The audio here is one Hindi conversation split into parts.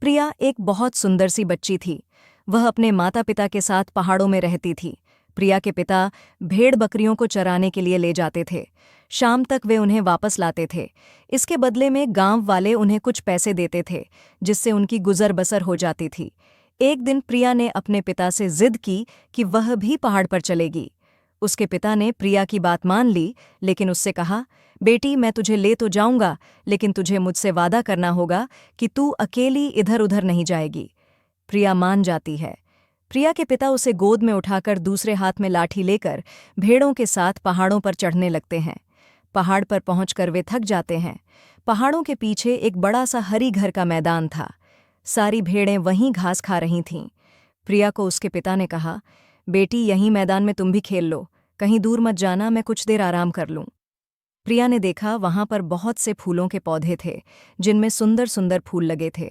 प्रिया एक बहुत सुंदर सी बच्ची थी। वह अपने माता पिता के साथ पहाड़ों में रहती थी। प्रिया के पिता भेड़ बकरियों को चराने के लिए ले जाते थे। शाम तक वे उन्हें वापस लाते थे। इसके बदले में गांव वाले उन्हें कुछ पैसे देते थे, जिससे उनकी गुजर बसर हो जाती थी। एक दिन प्रिया ने अपने पिता से जिद की कि वह भी पहाड़ पर चलेगी। उसके पिता ने प्रिया की बात मान ली, लेकिन उससे कहा, बेटी, मैं तुझे ले तो जाऊंगा, लेकिन तुझे मुझसे वादा करना होगा कि तू अकेली इधर उधर नहीं जाएगी। प्रिया मान जाती है। प्रिया के पिता उसे गोद में उठाकर दूसरे हाथ में लाठी लेकर भेड़ों के साथ पहाड़ों पर चढ़ने लगते हैं। पहाड़ पर पहुंचकर वे थक जाते हैं। पहाड़ों के पीछे एक बड़ा सा हरी घर का मैदान था। सारी भेड़ें वहीं घास खा रही थीं। प्रिया को उसके पिता ने कहा, बेटी, यहीं मैदान में तुम भी खेल लो, कहीं दूर मत जाना, मैं कुछ देर आराम कर लूं। प्रिया ने देखा वहां पर बहुत से फूलों के पौधे थे, जिनमें सुंदर सुंदर फूल लगे थे।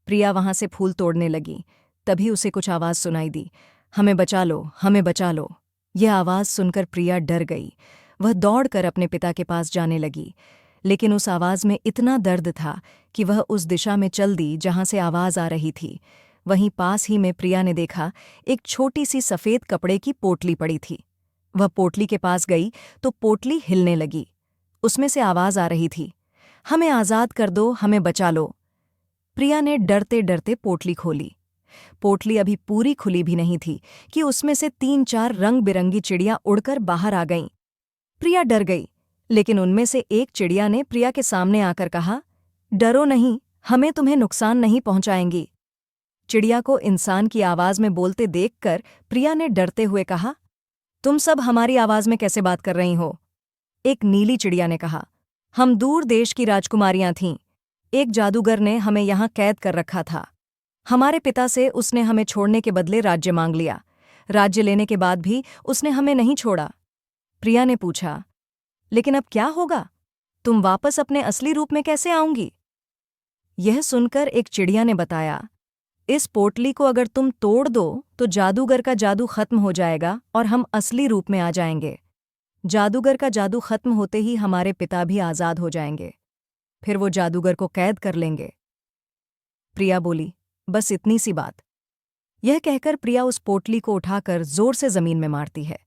प्रिया वहां से फूल तोड़ने लगी। तभी उसे कुछ आवाज सुनाई दी, हमें बचा लो, हमें बचा लो। यह आवाज सुनकर प्रिया डर गई। वह दौड़कर अपने पिता के पास जाने लगी, लेकिन उस आवाज में इतना दर्द था कि वह उस दिशा में चल दी जहां से आवाज आ रही थी। वहीं पास ही में प्रिया ने देखा एक छोटी सी सफेद कपड़े की पोटली पड़ी थी। वह पोटली के पास गई तो पोटली हिलने लगी। उसमें से आवाज आ रही थी, हमें आजाद कर दो, हमें बचा लो। प्रिया ने डरते डरते पोटली खोली। पोटली अभी पूरी खुली भी नहीं थी कि उसमें से 3-4 रंग बिरंगी चिड़ियां उड़कर बाहर आ गईं। प्रिया डर गई, लेकिन उनमें से एक चिड़िया ने प्रिया के सामने आकर कहा, डरो नहीं, हमें तुम्हें नुकसान नहीं पहुंचाएंगी। चिड़िया को इंसान की आवाज में बोलते देखकर प्रिया ने डरते हुए कहा, तुम सब हमारी आवाज में कैसे बात कर रही हो? एक नीली चिड़िया ने कहा, हम दूर देश की राजकुमारियां थीं। एक जादूगर ने हमें यहां कैद कर रखा था। हमारे पिता से उसने हमें छोड़ने के बदले राज्य मांग लिया। राज्य लेने के बाद भी उसने हमें नहीं छोड़ा। प्रिया ने पूछा, लेकिन अब क्या होगा? तुम वापस अपने असली रूप में कैसे आऊंगी? यह सुनकर एक चिड़िया ने बताया, इस पोटली को अगर तुम तोड़ दो तो जादूगर का जादू खत्म हो जाएगा और हम असली रूप में आ जाएंगे। जादूगर का जादू खत्म होते ही हमारे पिता भी आजाद हो जाएंगे। फिर वो जादूगर को कैद कर लेंगे। प्रिया बोली, बस इतनी सी बात। यह कहकर प्रिया उस पोटली को उठाकर जोर से जमीन में मारती है।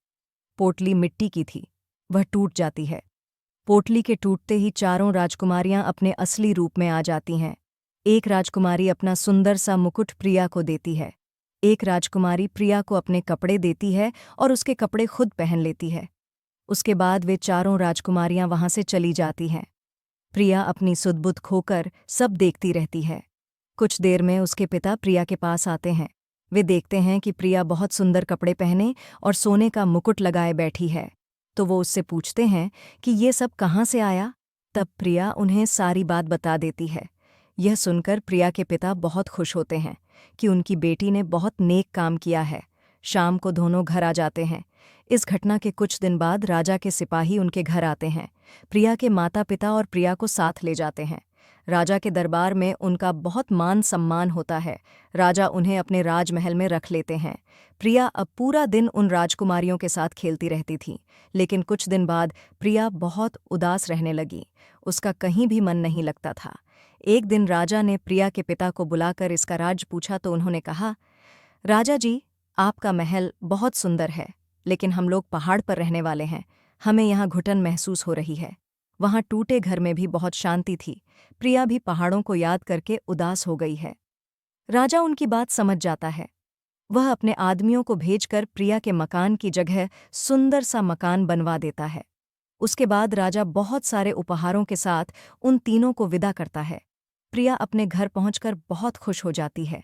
पोटली मिट्टी की थी, वह टूट जाती है। पोटली के टूटते ही चारों राजकुमारियां अपने असली रूप में आ जाती हैं। एक राजकुमारी अपना सुंदर सा मुकुट प्रिया को देती है। एक राजकुमारी प्रिया को अपने कपड़े देती है और उसके कपड़े खुद पहन लेती है। उसके बाद वे चारों राजकुमारियां वहां से चली जाती हैं। प्रिया अपनी सुध-बुध खोकर सब देखती रहती है। कुछ देर में उसके पिता प्रिया के पास आते हैं। वे देखते हैं कि प्रिया बहुत सुंदर कपड़े पहने और सोने का मुकुट लगाए बैठी है, तो वो उससे पूछते हैं कि ये सब कहाँ से आया। तब प्रिया उन्हें सारी बात बता देती है। यह सुनकर प्रिया के पिता बहुत खुश होते हैं कि उनकी बेटी ने बहुत नेक काम किया है। शाम को दोनों घर आ जाते हैं। इस घटना के कुछ दिन बाद राजा के सिपाही उनके घर आते हैं। प्रिया के माता पिता और प्रिया को साथ ले जाते हैं। राजा के दरबार में उनका बहुत मान सम्मान होता है। राजा उन्हें अपने राजमहल में रख लेते हैं। प्रिया अब पूरा दिन उन राजकुमारियों के साथ खेलती रहती थी, लेकिन कुछ दिन बाद प्रिया बहुत उदास रहने लगी। उसका कहीं भी मन नहीं लगता था। एक दिन राजा ने प्रिया के पिता को बुलाकर इसका राज पूछा तो उन्होंने कहा, राजा जी, आपका महल बहुत सुंदर है, लेकिन हम लोग पहाड़ पर रहने वाले हैं। हमें यहाँ घुटन महसूस हो रही है। वहाँ टूटे घर में भी बहुत शांति थी। प्रिया भी पहाड़ों को याद करके उदास हो गई है। राजा उनकी बात समझ जाता है। वह अपने आदमियों को भेजकर प्रिया के मकान की जगह सुंदर सा मकान बनवा देता है। उसके बाद राजा बहुत सारे उपहारों के साथ उन तीनों को विदा करता है। प्रिया अपने घर पहुंचकर बहुत खुश हो जाती है।